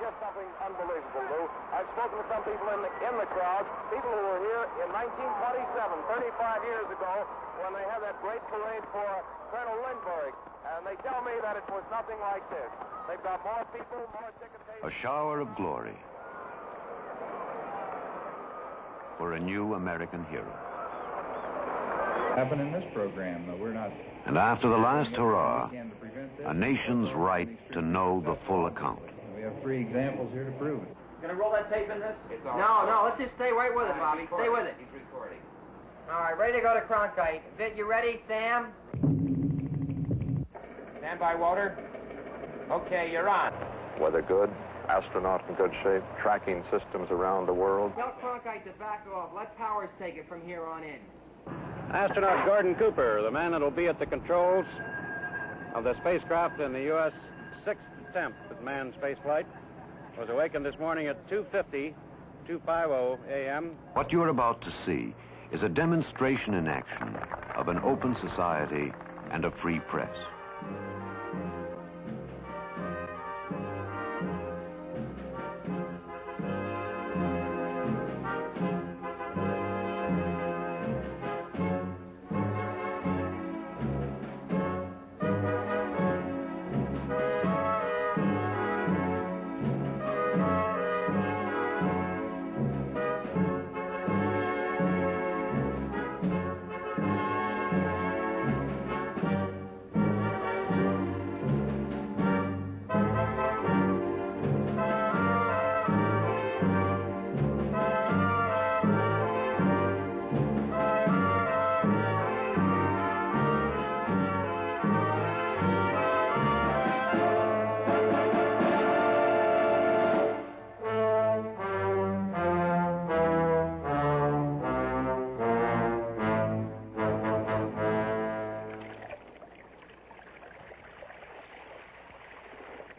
just something unbelievable, Lou. I've spoken to some people in the crowd, people who were here in 1927, 35 years ago, when they had that great parade for Colonel Lindbergh, and they tell me that it was nothing like this. They've got more people, more ticket takers. A shower of glory for a new American hero. Happen in this program, we're not. And after the last hurrah, a nation's right to know the full account. We have 3 examples here to prove it. Gonna roll that tape in this? No, let's just stay right with it, Bobby. Stay with it. He's recording. All right, ready to go to Cronkite. Vic, you ready, Sam? Stand by, Walter. Okay, you're on. Weather good, astronaut in good shape, tracking systems around the world. Tell Cronkite to back off. Let Powers take it from here on in. Astronaut Gordon Cooper, the man that'll be at the controls of the spacecraft in the U.S. 6th attempt at manned spaceflight, was awakened this morning at 2:50 a.m. What you're about to see is a demonstration in action of an open society and a free press.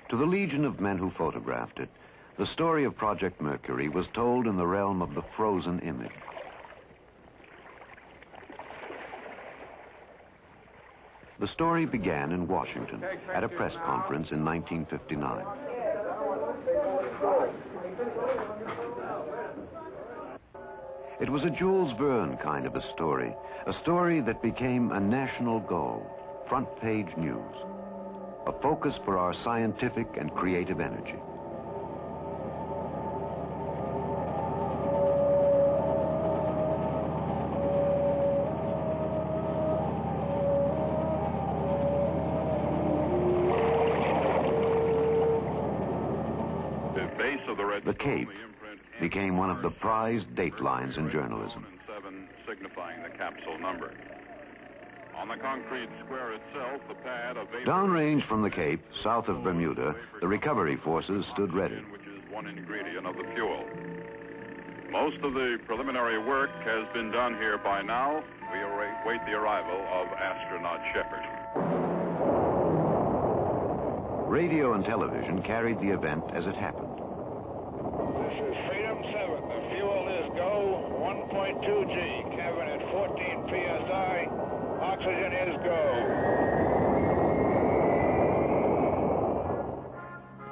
To the legion of men who photographed it, the story of Project Mercury was told in the realm of the frozen image. The story began in Washington at a press conference in 1959. It was a Jules Verne kind of a story that became a national goal, front-page news. A focus for our scientific and creative energy. The Cape became one of the prized datelines in journalism. Signifying the capsule number. On the concrete square itself, the pad of downrange from the Cape, south of Bermuda, the recovery forces stood ready. Which is one ingredient of the fuel. Most of the preliminary work has been done here by now. We await the arrival of astronaut Shepard. Radio and television carried the event as it happened. This is Freedom 7. The fuel is go 1.2 G. Cabin at 14 psi. Oxygen is go.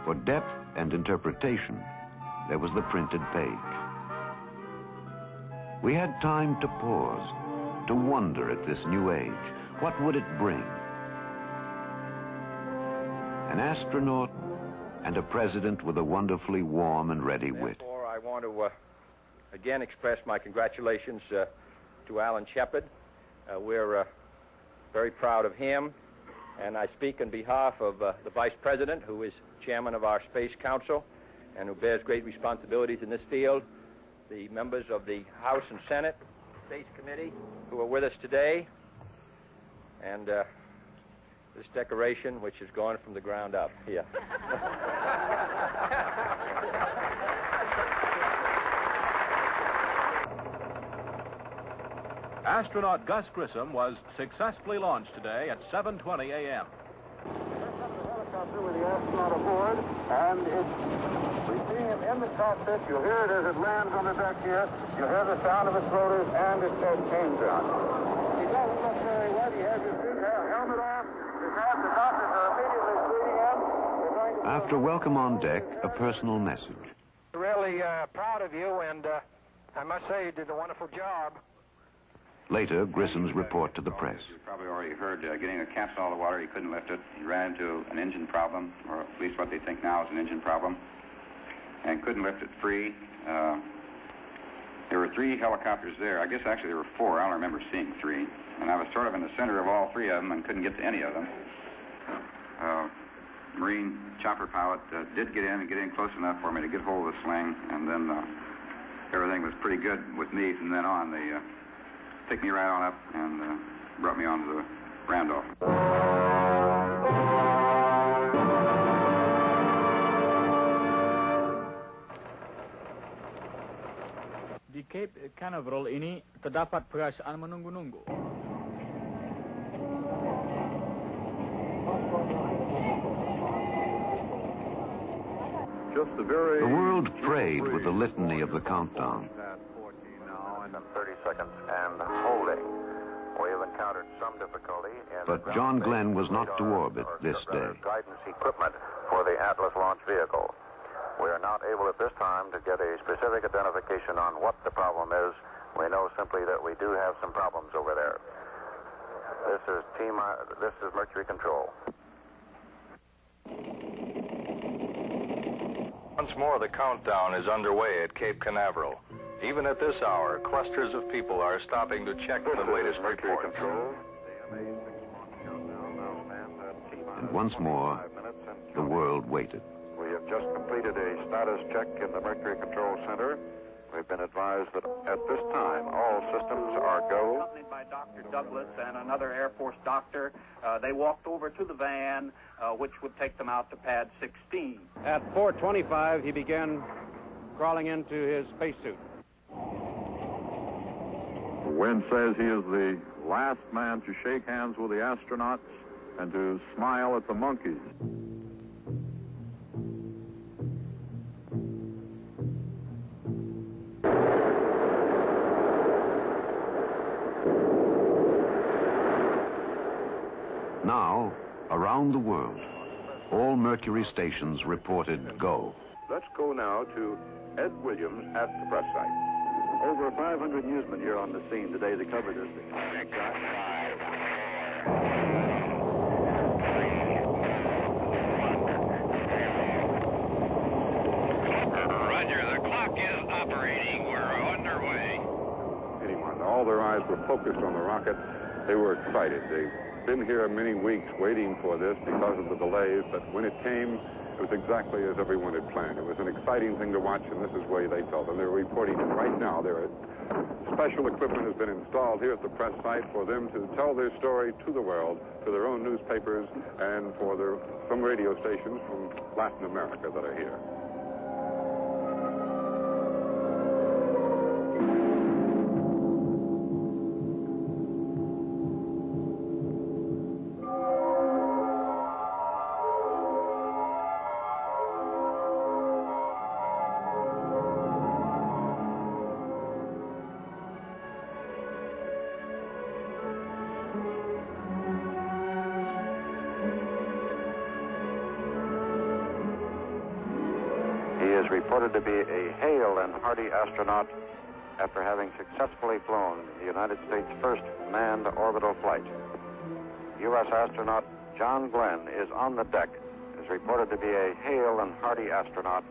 For depth and interpretation, there was the printed page. We had time to pause, to wonder at this new age. What would it bring? An astronaut and a president with a wonderfully warm and ready wit. Therefore, I want to again express my congratulations to Alan Shepard. We're very proud of him, and I speak on behalf of the Vice President, who is chairman of our Space Council and who bears great responsibilities in this field, the members of the House and Senate Space Committee who are with us today, and this decoration, which has gone from the ground up here. Astronaut Gus Grissom was successfully launched today at 7:20 a.m. Helicopter with the astronaut aboard, and we're seeing him in the cockpit. You'll hear it as it lands on the deck here. You'll hear the sound of its rotors and its chains on. He doesn't look very wet. He has his helmet on. His hands, the doctors are immediately treating him. After welcome on deck, a personal message. Really proud of you, and I must say you did a wonderful job. Later, Grissom's report to the press. You probably already heard getting a capsule out of the water, he couldn't lift it. He ran into an engine problem, or at least what they think now is an engine problem, and couldn't lift it free. There were 3 helicopters there. I guess actually there were 4. I don't remember seeing 3. And I was sort of in the center of all 3 of them and couldn't get to any of them. Marine chopper pilot did get in close enough for me to get hold of the sling, and then everything was pretty good with me from then on. They picked me right on up and brought me onto the Randolph. Di Cape Canaveral ini terdapat perasaan menunggu-nunggu. The world prayed with the litany of the countdown. 30 seconds and holding. We have encountered some difficulty in But John Glenn was not to orbit this day. guidance equipment for the Atlas launch vehicle. We are not able at this time to get a specific identification on what the problem is. We know simply that we do have some problems over there. This is Mercury Control. Once more, the countdown is underway at Cape Canaveral. Even at this hour, clusters of people are stopping to check the latest reports. And once more, the world waited. We have just completed a status check in the Mercury Control Center. We've been advised that at this time, all systems are go. Accompanied by Dr. Douglas and another Air Force doctor, they walked over to the van, which would take them out to pad 16. At 4:25, he began crawling into his spacesuit. Wynn says he is the last man to shake hands with the astronauts and to smile at the monkeys. Now, around the world, all Mercury stations reported go. Let's go now to Ed Williams at the press site. Over 500 newsmen here on the scene today to cover this. Roger, the clock is operating. We're underway. Anyone, all their eyes were focused on the rocket. They were excited. They've been here many weeks waiting for this because of the delays, but when it came, it was exactly as everyone had planned. It was an exciting thing to watch, and this is the way they felt. And they're reporting it right now. Special equipment has been installed here at the press site for them to tell their story to the world, to their own newspapers, and for some radio stations from Latin America that are here. Reported to be a hale and hearty astronaut after having successfully flown the United States' first manned orbital flight. U.S. astronaut John Glenn is on the deck, is reported to be a hale and hearty astronaut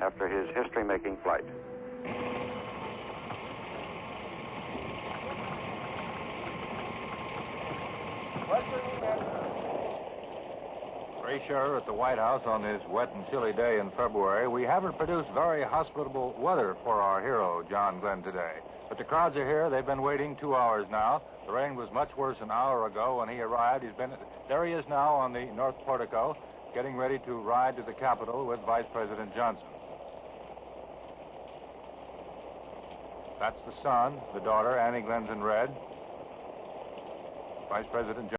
after his history-making flight. Sure, at the White House on this wet and chilly day in February, we haven't produced very hospitable weather for our hero, John Glenn, today. But the crowds are here. They've been waiting 2 hours now. The rain was much worse an hour ago when he arrived. There he is now on the North Portico, getting ready to ride to the Capitol with Vice President Johnson. That's the son, the daughter, Annie Glenn's in red. Vice President Johnson.